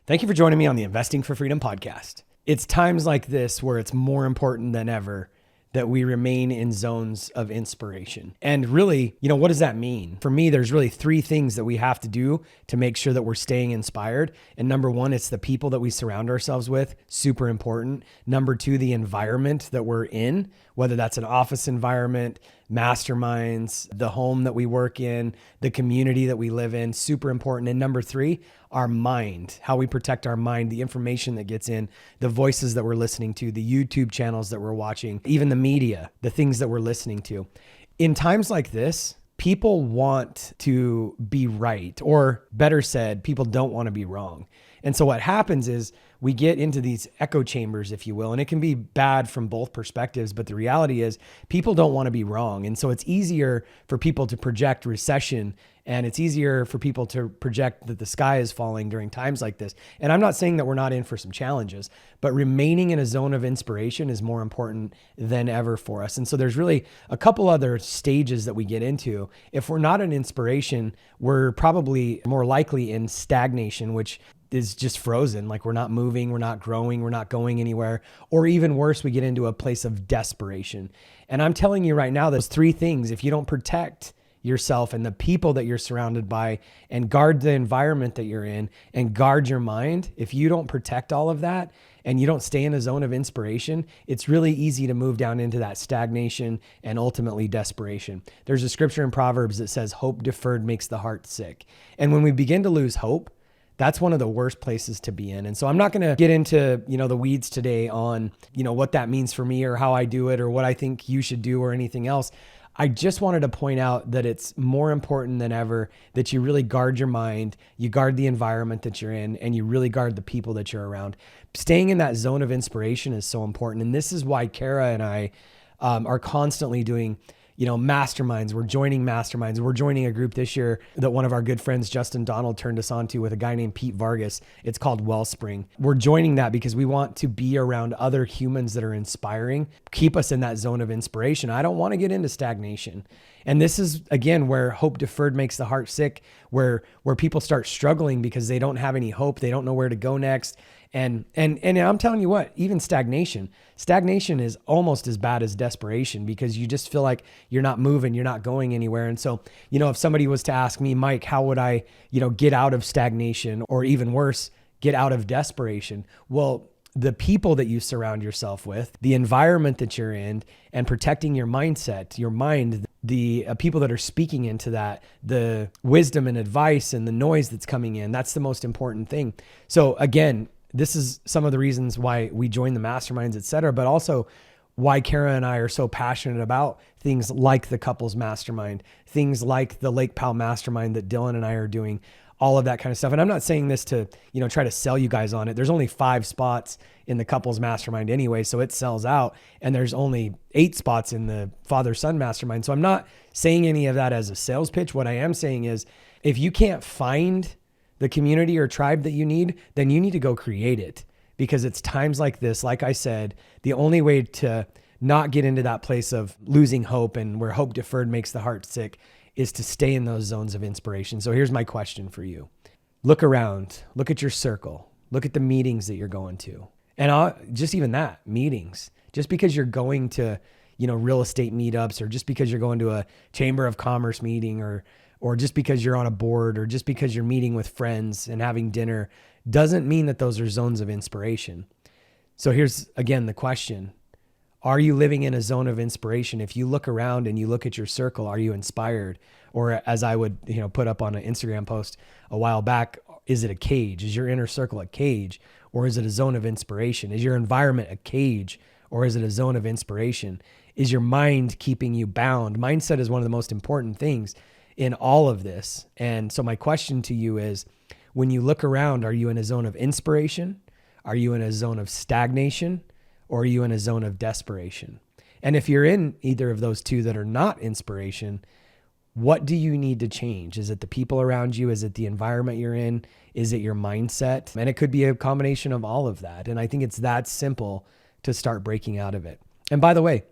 Thank you for joining me on the Investing for Freedom podcast. It's times like this where it's more important than ever that we remain in zones of inspiration. And really, what does that mean? For me, there's really three things that we have to do to make sure that we're staying inspired. And number one, it's the people that we surround ourselves with, super important. Number two, the environment that we're in, whether that's an office environment, masterminds, the home that we work in, the community that we live in, super important. And number three, our mind, how we protect our mind, the information that gets in, the voices that we're listening to, the YouTube channels that we're watching, even the media, the things that we're listening to. In times like this, people want to be right, or better said, people don't want to be wrong. And so what happens is we get into these echo chambers, if you will, and it can be bad from both perspectives. But the reality is people don't want to be wrong. And so it's easier for people to project recession, and it's easier for people to project that the sky is falling during times like this. And I'm not saying that we're not in for some challenges, but remaining in a zone of inspiration is more important than ever for us. And so there's really a couple other stages that we get into. If we're not in inspiration, we're probably more likely in stagnation, which is just frozen. Like we're not moving, we're not growing, we're not going anywhere. Or even worse, we get into a place of desperation. And I'm telling you right now, those three things, if you don't protect yourself and the people that you're surrounded by and guard the environment that you're in and guard your mind, if you don't protect all of that and you don't stay in a zone of inspiration, it's really easy to move down into that stagnation and ultimately desperation. There's a scripture in Proverbs that says, hope deferred makes the heart sick. And when we begin to lose hope, that's one of the worst places to be in. And so I'm not going to get into, the weeds today on, what that means for me or how I do it or what I think you should do or anything else. I just wanted to point out that it's more important than ever that you really guard your mind, you guard the environment that you're in, and you really guard the people that you're around. Staying in that zone of inspiration is so important. And this is why Kara and I are constantly doing masterminds. We're joining masterminds. We're joining a group this year that one of our good friends, Justin Donald, turned us on to with a guy named Pete Vargas. It's called Wellspring. We're joining that because we want to be around other humans that are inspiring, keep us in that zone of inspiration. I don't want to get into stagnation. And this is, again, where hope deferred makes the heart sick, where people start struggling because they don't have any hope. They don't know where to go next. And I'm telling you what, even stagnation is almost as bad as desperation because you just feel like you're not moving, you're not going anywhere. And so, if somebody was to ask me, Mike, how would I, get out of stagnation, or even worse, get out of desperation? Well, the people that you surround yourself with, the environment that you're in, and protecting your mindset, your mind, the people that are speaking into that, the wisdom and advice and the noise that's coming in, that's the most important thing. So again, this is some of the reasons why we join the masterminds, et cetera, but also why Kara and I are so passionate about things like the couples mastermind, things like the Lake Powell mastermind that Dylan and I are doing, all of that kind of stuff. And I'm not saying this to, try to sell you guys on it. There's only 5 spots in the couples mastermind anyway, so it sells out. And there's only 8 spots in the father-son mastermind. So I'm not saying any of that as a sales pitch. What I am saying is if you can't find the community or tribe that you need, then you need to go create it, because it's times like this. Like I said, the only way to not get into that place of losing hope and where hope deferred makes the heart sick is to stay in those zones of inspiration. So here's my question for you. Look around, look at your circle, look at the meetings that you're going to. And just even that, meetings, just because you're going to, real estate meetups, or just because you're going to a chamber of commerce meeting, or just because you're on a board, or just because you're meeting with friends and having dinner, doesn't mean that those are zones of inspiration. So here's, again, the question. Are you living in a zone of inspiration? If you look around and you look at your circle, are you inspired? Or as I would, put up on an Instagram post a while back, is it a cage? Is your inner circle a cage? Or is it a zone of inspiration? Is your environment a cage? Or is it a zone of inspiration? Is your mind keeping you bound? Mindset is one of the most important things in all of this. And so my question to you is, when you look around, are you in a zone of inspiration? Are you in a zone of stagnation? Or are you in a zone of desperation? And if you're in either of those two that are not inspiration, what do you need to change? Is it the people around you? Is it the environment you're in? Is it your mindset? And it could be a combination of all of that. And I think it's that simple to start breaking out of it. And by the way,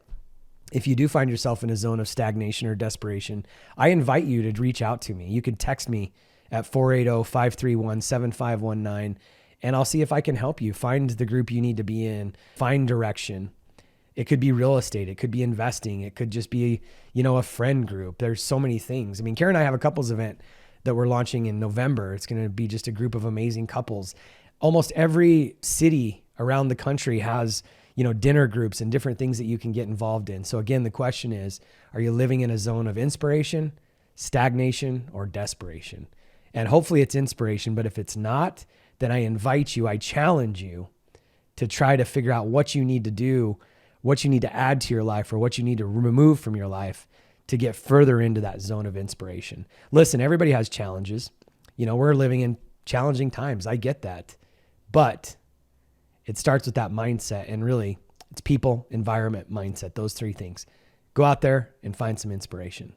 if you do find yourself in a zone of stagnation or desperation, I invite you to reach out to me. You can text me at 480-531-7519 and I'll see if I can help you find the group you need to be in, find direction. It could be real estate. It could be investing. It could just be, a friend group. There's so many things. I mean, Karen and I have a couples event that we're launching in November. It's going to be just a group of amazing couples. Almost every city around the country has, dinner groups and different things that you can get involved in. So again, the question is, are you living in a zone of inspiration, stagnation, or desperation? And hopefully it's inspiration, but if it's not, then I challenge you to try to figure out what you need to do, what you need to add to your life, or what you need to remove from your life to get further into that zone of inspiration. Listen, everybody has challenges. We're living in challenging times. I get that. But it starts with that mindset, and really it's people, environment, mindset, those three things. Go out there and find some inspiration.